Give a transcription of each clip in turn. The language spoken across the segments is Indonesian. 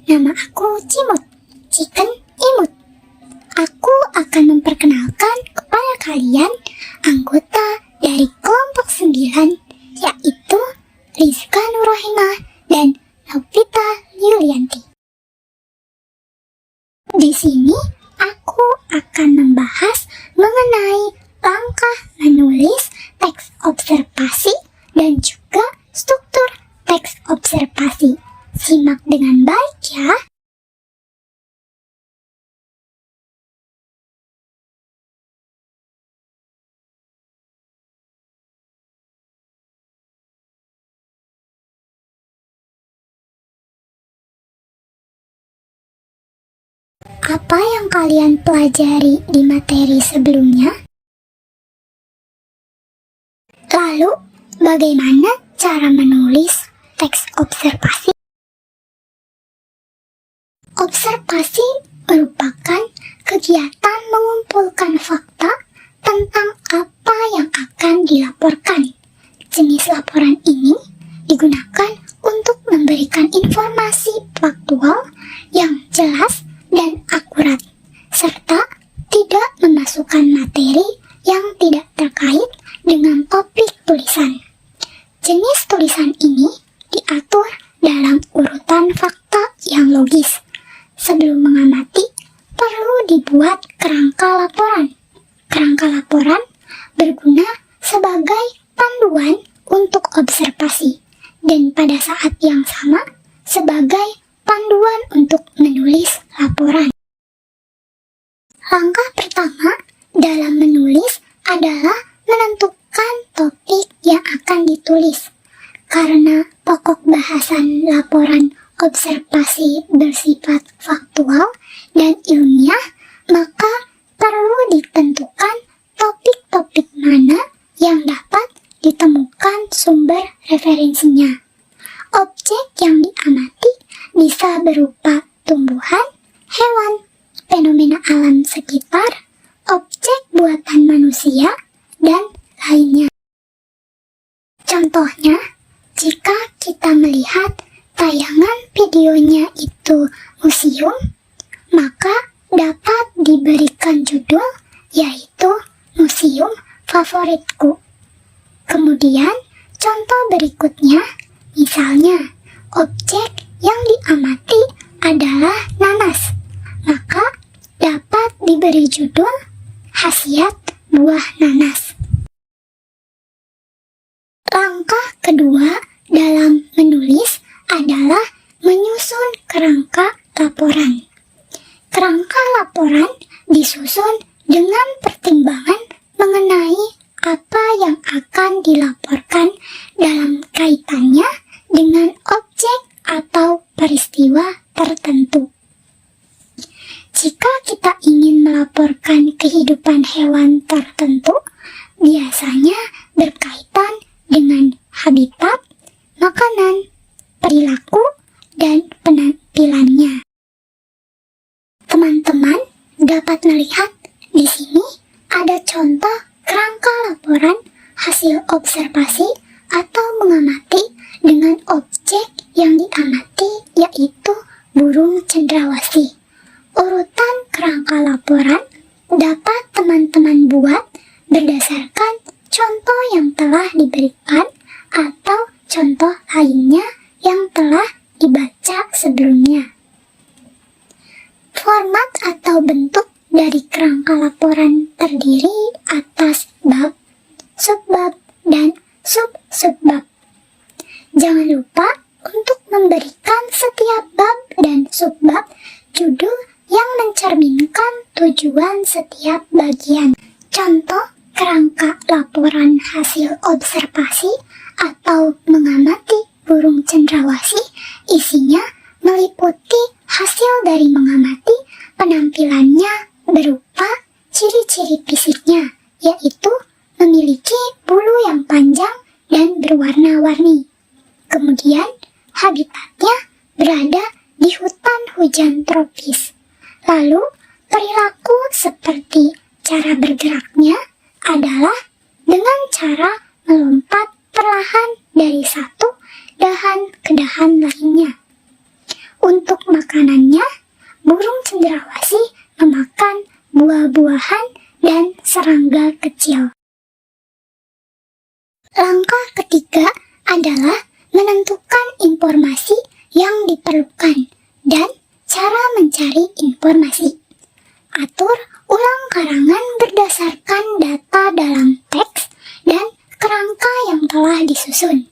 Nama aku Cimut, Chicken Imut. Aku akan memperkenalkan kepada kalian anggota dari kelompok 9, yaitu Rizka Nurrohimah dan Novita Yulianti. Di sini aku akan membahas mengenai langkah menulis teks observasi dan juga struktur teks observasi. Simak dengan baik ya. Apa yang kalian pelajari di materi sebelumnya? Lalu, bagaimana cara menulis teks observasi? Observasi merupakan kegiatan mengumpulkan fakta tentang apa yang akan dilaporkan. Jenis laporan ini digunakan untuk memberikan informasi faktual yang jelas dan akurat, serta tidak memasukkan materi yang tidak terkait dengan topik tulisan. Jenis tulisan ini diatur dalam urutan fakta yang logis. Sebelum mengamati, perlu dibuat kerangka laporan. Kerangka laporan berguna sebagai panduan untuk observasi, dan pada saat yang sama sebagai panduan untuk menulis laporan. Langkah pertama dalam menulis adalah menentukan topik yang akan ditulis. Karena pokok bahasan laporan observasi bersifat faktual dan ilmiah, maka perlu ditentukan topik-topik mana yang dapat ditemukan sumber referensinya. Objek yang diamati bisa berupa tumbuhan, hewan, fenomena alam sekitar, objek buatan manusia, dan lainnya. Contohnya, jika kita melihat tayangan videonya itu museum, maka dapat diberikan judul yaitu Museum Favoritku. Kemudian, contoh berikutnya, misalnya, objek yang diamati adalah nanas, maka dapat diberi judul khasiat buah nanas. Langkah kedua dalam menulis adalah menyusun kerangka laporan. Kerangka laporan disusun dengan pertimbangan mengenai apa yang akan dilaporkan dalam kaitannya dengan objek atau peristiwa tertentu. Jika kita ingin melaporkan kehidupan hewan tertentu, biasanya berkaitan dengan habitat, makanan, perilaku, dan penampilannya. Teman-teman dapat melihat di sini ada contoh kerangka laporan hasil observasi atau mengamati dengan objek yang diamati yaitu burung cendrawasih. Urutan kerangka laporan dapat teman-teman buat berdasarkan contoh yang telah diberikan atau contoh lainnya yang telah dibaca sebelumnya. Format atau bentuk dari kerangka laporan terdiri atas bab, subbab, dan sub-subbab. Jangan lupa untuk memberikan setiap bab dan subbab judul yang mencerminkan tujuan setiap bagian. Contoh kerangka laporan hasil observasi atau mengamati burung cendrawasih isinya meliputi hasil dari mengamati penampilannya berupa ciri-ciri fisiknya, yaitu memiliki bulu yang panjang dan berwarna-warni. Kemudian habitatnya berada di hutan hujan tropis. Lalu perilaku seperti cara bergeraknya adalah dengan cara melompat perlahan dari satu dahan ke dahan lainnya. Untuk makanan makanannya, burung cendrawasih memakan buah-buahan dan serangga kecil. Langkah ketiga adalah menentukan informasi yang diperlukan dan cara mencari informasi. Atur ulang karangan berdasarkan data dalam teks dan kerangka yang telah disusun.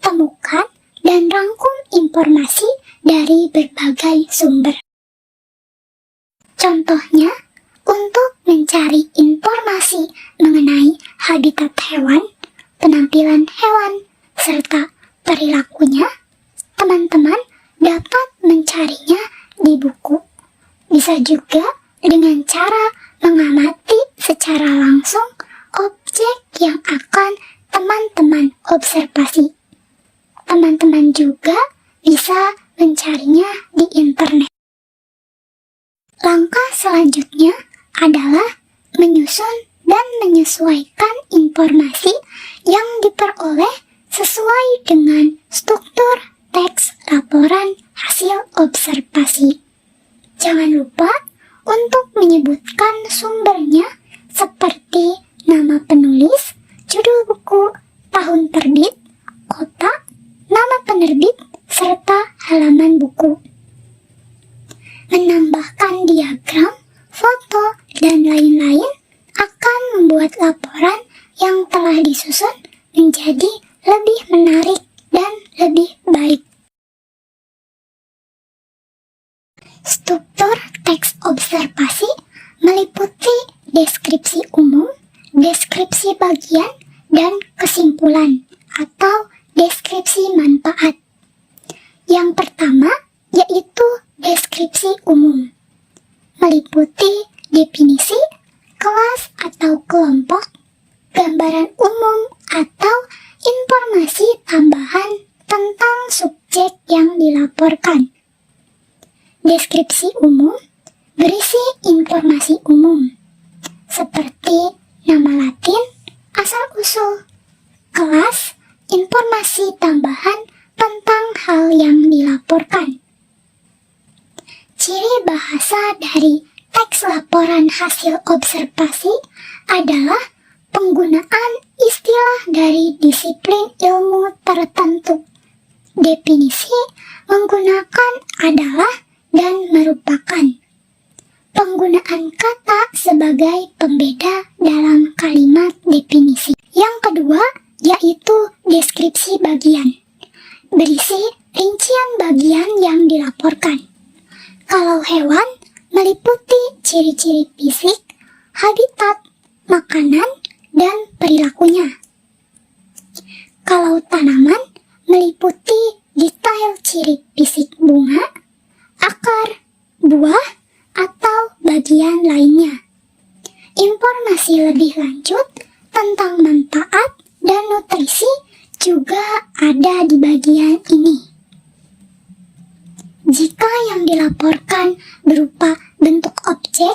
Temukan dan rangkum informasi dari berbagai sumber. Contohnya, untuk mencari informasi mengenai habitat hewan, penampilan hewan, serta perilakunya, teman-teman dapat mencarinya di buku. Bisa juga dengan cara mengamati secara langsung objek yang akan teman-teman observasi. Teman-teman juga bisa mencarinya di internet. Langkah selanjutnya adalah menyusun dan menyesuaikan informasi yang diperoleh sesuai dengan struktur teks laporan hasil observasi. Jangan lupa untuk menyebutkan sumbernya seperti nama penulis, judul buku, tahun terbit, kota, nama penerbit, serta halaman buku. Menambahkan diagram, foto, dan lain-lain akan membuat laporan yang telah disusun menjadi lebih menarik dan lebih baik. Struktur teks observasi meliputi deskripsi umum, deskripsi bagian, dan kesimpulan atau deskripsi manfaat. Yang pertama yaitu deskripsi umum, meliputi definisi, kelas atau kelompok, gambaran umum atau informasi tambahan tentang subjek yang dilaporkan. Deskripsi umum berisi informasi umum, seperti nama Latin, asal-usul, kelas, informasi tambahan tentang hal yang dilaporkan. Ciri bahasa dari teks laporan hasil observasi adalah penggunaan istilah dari disiplin ilmu tertentu. Definisi menggunakan adalah dan merupakan. Penggunaan kata sebagai pembeda dalam kalimat definisi. Yang kedua yaitu deskripsi bagian, berisi rincian bagian yang dilaporkan. Kalau hewan meliputi ciri-ciri fisik, habitat, makanan, dan perilakunya. Kalau tanaman meliputi detail ciri fisik bunga, akar, buah, atau bagian lainnya. Informasi lebih lanjut tentang manfaat dan nutrisi juga ada di bagian ini. Jika yang dilaporkan berupa bentuk objek,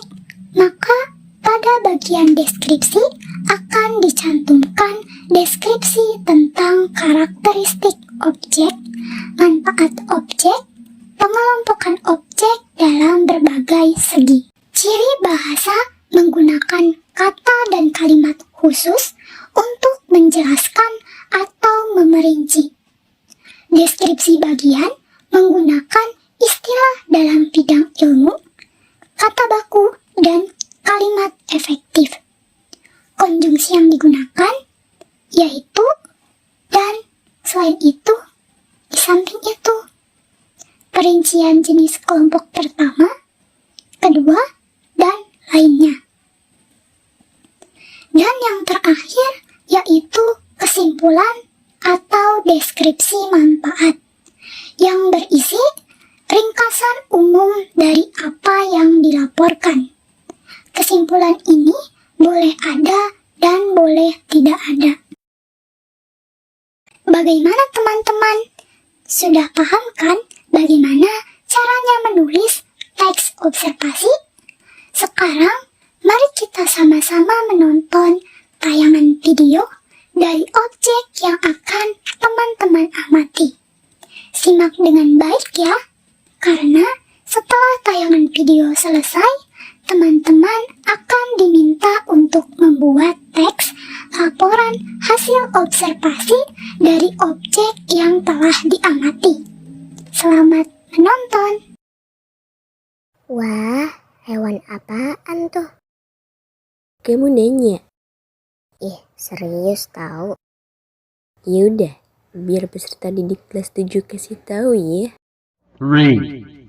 maka pada bagian deskripsi akan dicantumkan deskripsi tentang karakteristik objek, manfaat objek, pengelompokan objek dalam berbagai segi. Ciri bahasa menggunakan kata dan kalimat khusus untuk menjelaskan atau memerinci. Deskripsi bagian menggunakan istilah dalam bidang ilmu, kata baku, dan kalimat efektif. Konjungsi yang digunakan yaitu dan, selain itu, di samping itu. Perincian jenis kelompok pertama, kedua, dan lainnya. Dan yang terakhir yaitu kesimpulan atau deskripsi manfaat yang berisi ringkasan umum dari apa yang dilaporkan. Kesimpulan ini boleh ada dan boleh tidak ada. Bagaimana teman-teman? Sudah paham kan bagaimana caranya menulis teks observasi? Sekarang mari kita sama-sama menonton tayangan video dari objek yang akan teman-teman amati. Simak dengan baik ya, karena Setelah tayangan video selesai, teman-teman akan diminta untuk membuat teks laporan hasil observasi dari objek yang telah diamati. Selamat menonton! Wah, hewan apaan tuh? Kamu nanya? Serius tahu? Yaudah, biar peserta didik kelas 7 kasih tahu ya. 3,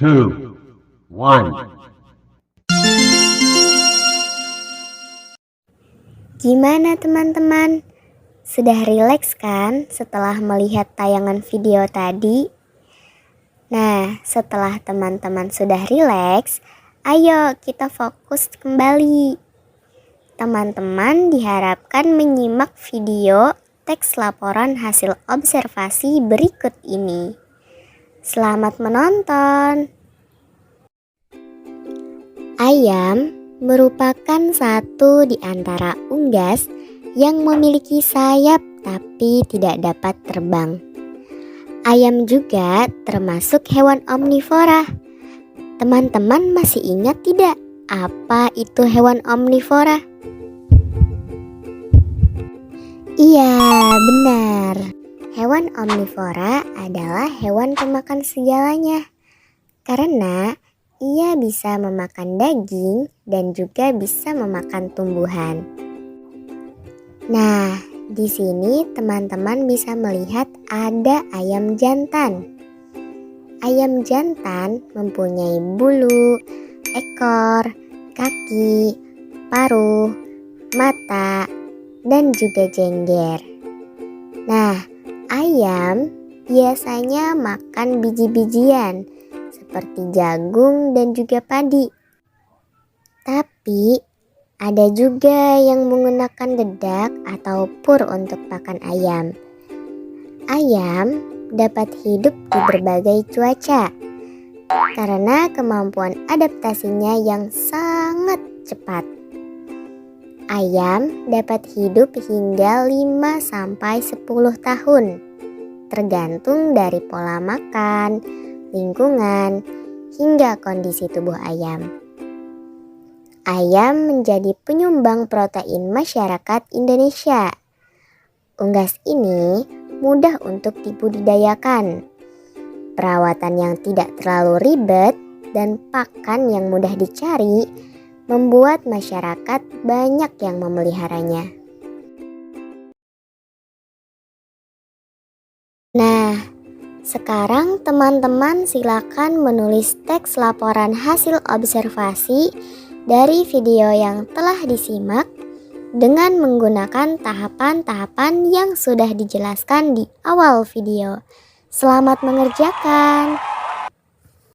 2, 1. Gimana teman-teman? Sudah rileks kan setelah melihat tayangan video tadi? Nah, setelah teman-teman sudah rileks, ayo kita fokus kembali. Teman-teman diharapkan menyimak video teks laporan hasil observasi berikut ini. Selamat menonton! Ayam merupakan satu di antara unggas yang memiliki sayap tapi tidak dapat terbang. Ayam juga termasuk hewan omnivora. Teman-teman masih ingat tidak apa itu hewan omnivora? Iya, benar. Hewan omnivora adalah hewan pemakan segalanya. Karena ia bisa memakan daging dan juga bisa memakan tumbuhan. Nah, di sini teman-teman bisa melihat ada ayam jantan. Ayam jantan mempunyai bulu, ekor, kaki, paruh, mata, dan juga jengger. Nah, ayam biasanya makan biji-bijian seperti jagung dan juga padi. Tapi ada juga yang menggunakan dedak atau pur untuk pakan ayam. Ayam dapat hidup di berbagai cuaca karena kemampuan adaptasinya yang sangat cepat. Ayam dapat hidup hingga 5-10 tahun, tergantung dari pola makan, lingkungan, hingga kondisi tubuh ayam. Ayam menjadi penyumbang protein masyarakat Indonesia. Unggas ini mudah untuk dibudidayakan. Perawatan yang tidak terlalu ribet dan pakan yang mudah dicari membuat masyarakat banyak yang memeliharanya. Nah, sekarang teman-teman silakan menulis teks laporan hasil observasi dari video yang telah disimak dengan menggunakan tahapan-tahapan yang sudah dijelaskan di awal video. Selamat mengerjakan!